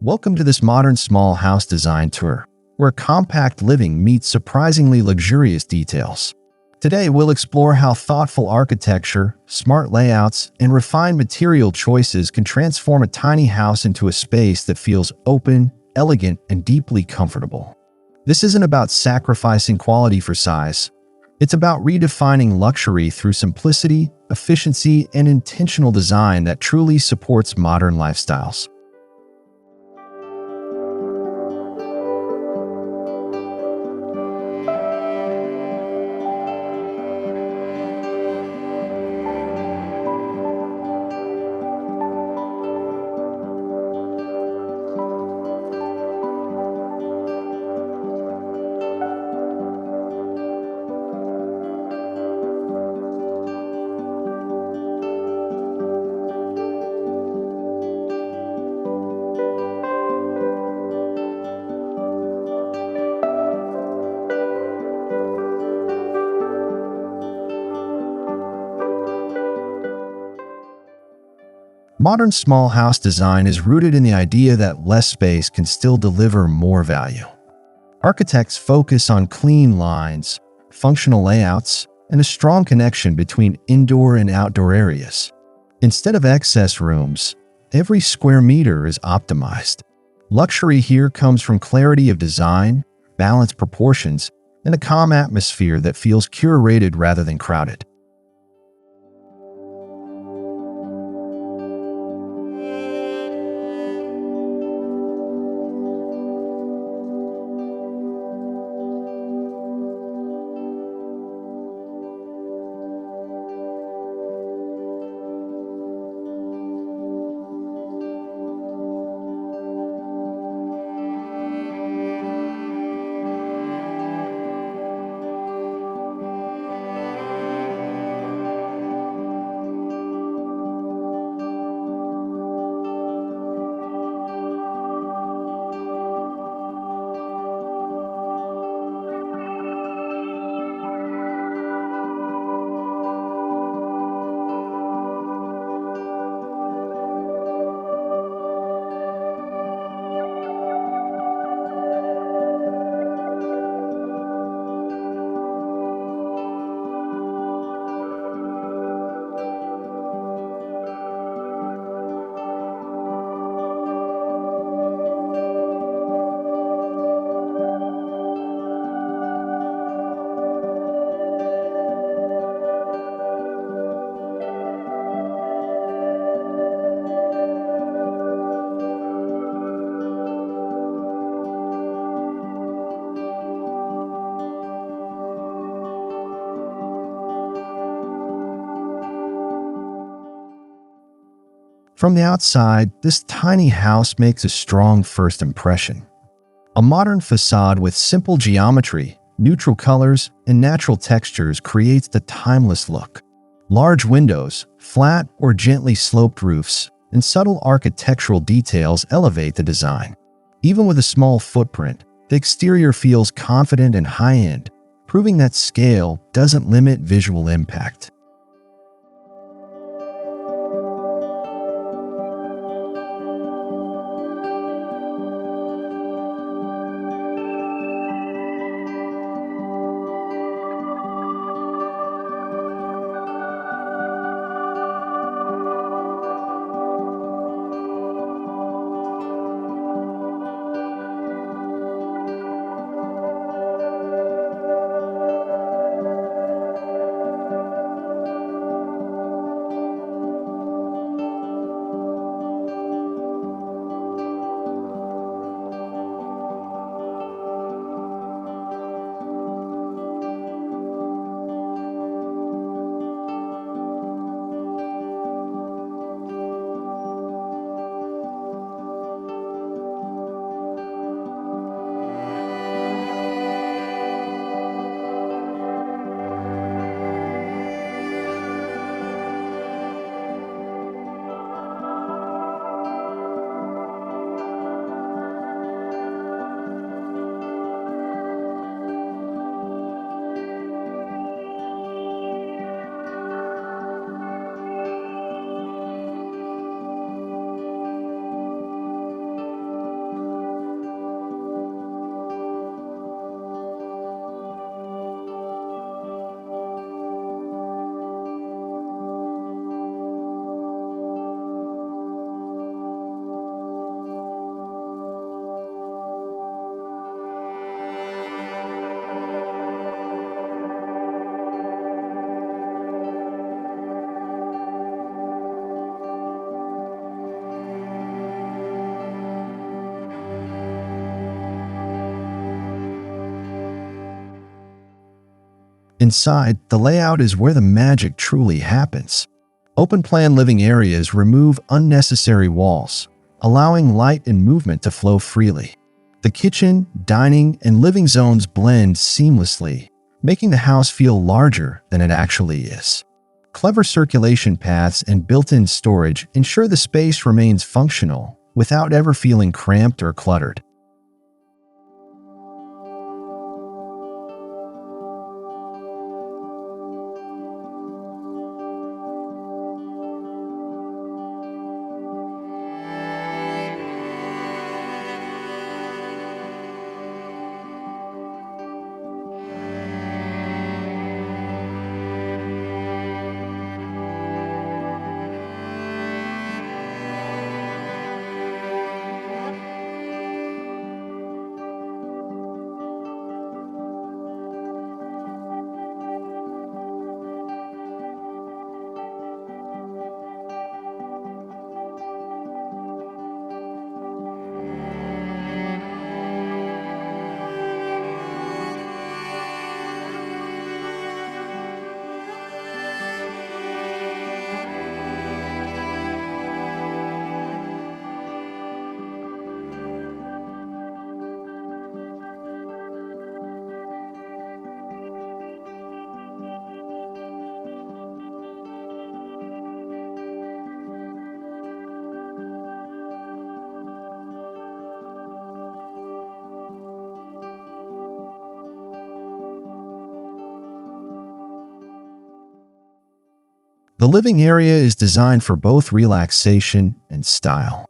Welcome to this modern small house design tour, where compact living meets surprisingly luxurious details. Today, we'll explore how thoughtful architecture, smart layouts, and refined material choices can transform a tiny house into a space that feels open, elegant, and deeply comfortable. This isn't about sacrificing quality for size. It's about redefining luxury through simplicity, efficiency, and intentional design that truly supports modern lifestyles. Modern small house design is rooted in the idea that less space can still deliver more value. Architects focus on clean lines, functional layouts, and a strong connection between indoor and outdoor areas. Instead of excess rooms, every square meter is optimized. Luxury here comes from clarity of design, balanced proportions, and a calm atmosphere that feels curated rather than crowded. From the outside, this tiny house makes a strong first impression. A modern facade with simple geometry, neutral colors, and natural textures creates the timeless look. Large windows, flat or gently sloped roofs, and subtle architectural details elevate the design. Even with a small footprint, the exterior feels confident and high-end, proving that scale doesn't limit visual impact. Inside, the layout is where the magic truly happens. Open-plan living areas remove unnecessary walls, allowing light and movement to flow freely. The kitchen, dining, and living zones blend seamlessly, making the house feel larger than it actually is. Clever circulation paths and built-in storage ensure the space remains functional without ever feeling cramped or cluttered. The living area is designed for both relaxation and style.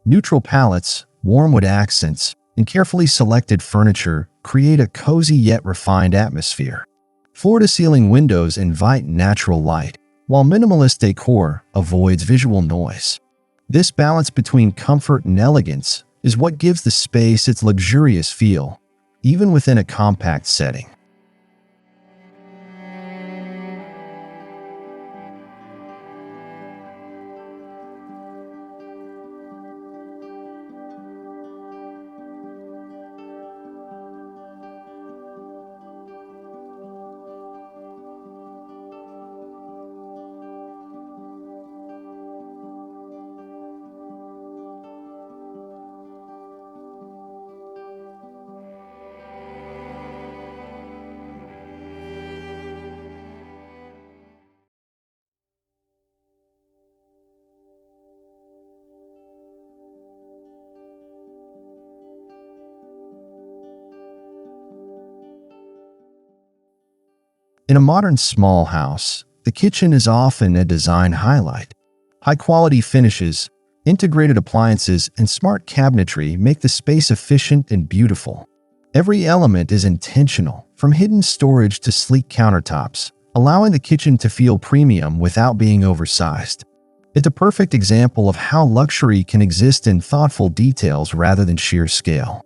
Neutral palettes, warm wood accents, and carefully selected furniture create a cozy yet refined atmosphere. Floor-to-ceiling windows invite natural light, while minimalist decor avoids visual noise. This balance between comfort and elegance is what gives the space its luxurious feel, even within a compact setting. In a modern small house, the kitchen is often a design highlight. High-quality finishes, integrated appliances, and smart cabinetry make the space efficient and beautiful. Every element is intentional, from hidden storage to sleek countertops, allowing the kitchen to feel premium without being oversized. It's a perfect example of how luxury can exist in thoughtful details rather than sheer scale.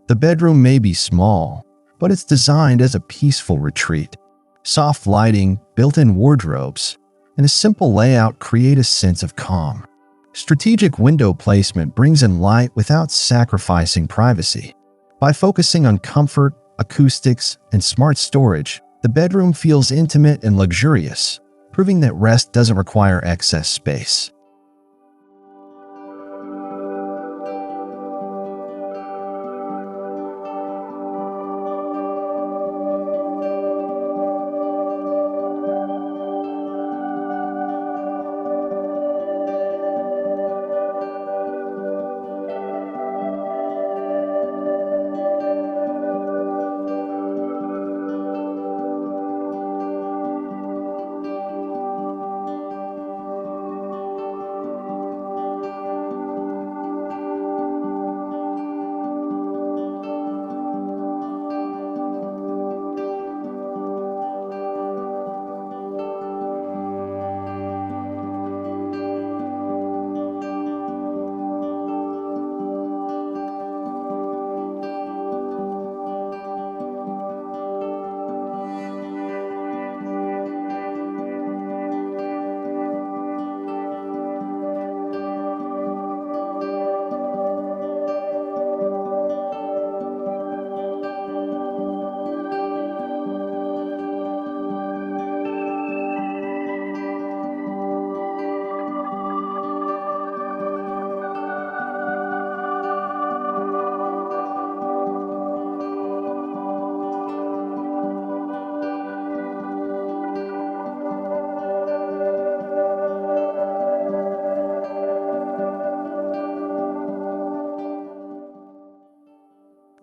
The bedroom may be small, but it's designed as a peaceful retreat. Soft lighting, built-in wardrobes, and a simple layout create a sense of calm. Strategic window placement brings in light without sacrificing privacy. By focusing on comfort, acoustics, and smart storage, the bedroom feels intimate and luxurious, proving that rest doesn't require excess space.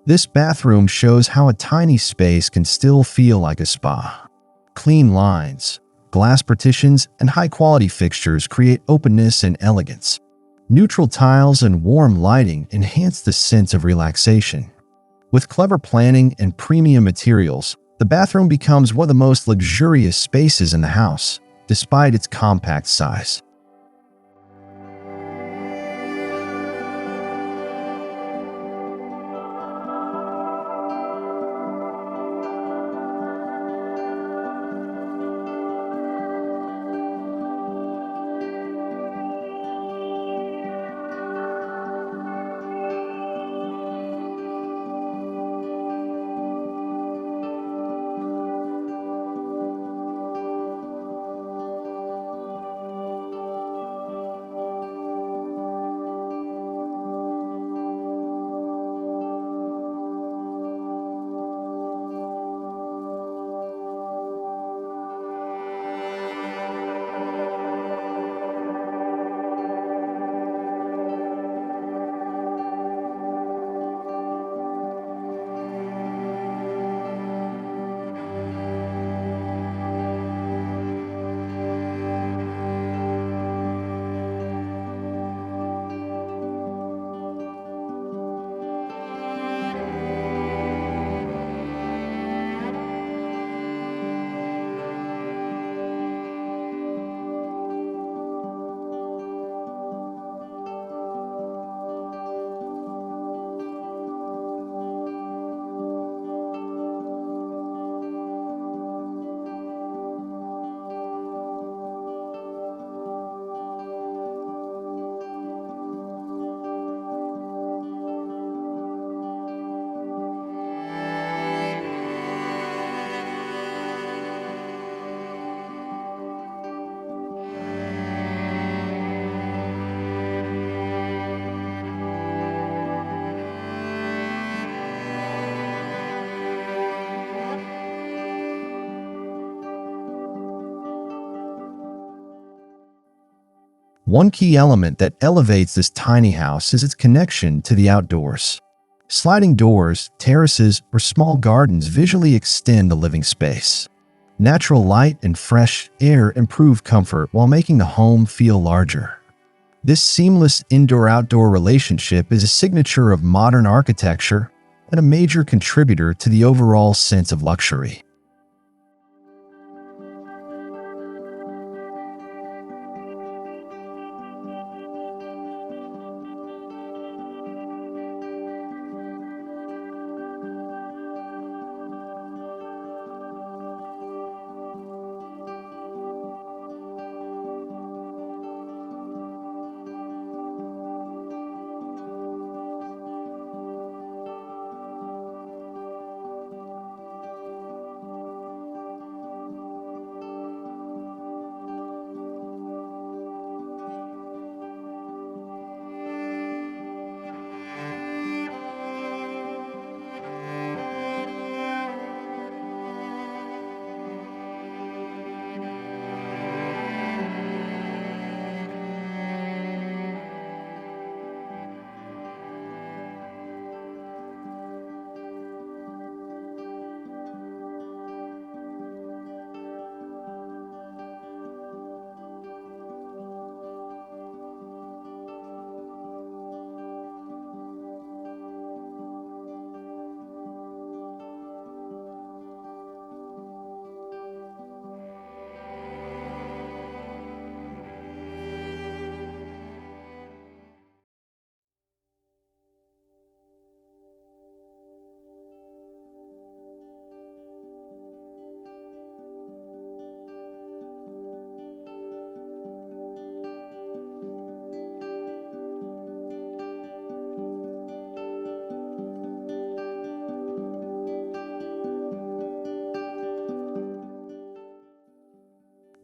This bathroom shows how a tiny space can still feel like a spa. Clean lines, glass partitions, and high-quality fixtures create openness and elegance. Neutral tiles and warm lighting enhance the sense of relaxation. With clever planning and premium materials, the bathroom becomes one of the most luxurious spaces in the house, despite its compact size. One key element that elevates this tiny house is its connection to the outdoors. Sliding doors, terraces, or small gardens visually extend the living space. Natural light and fresh air improve comfort while making the home feel larger. This seamless indoor-outdoor relationship is a signature of modern architecture and a major contributor to the overall sense of luxury.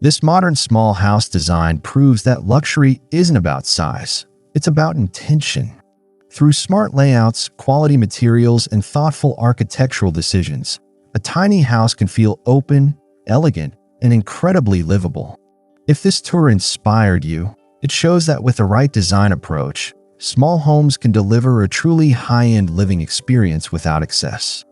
This modern small house design proves that luxury isn't about size, it's about intention. Through smart layouts, quality materials, and thoughtful architectural decisions, a tiny house can feel open, elegant, and incredibly livable. If this tour inspired you, it shows that with the right design approach, small homes can deliver a truly high-end living experience without excess.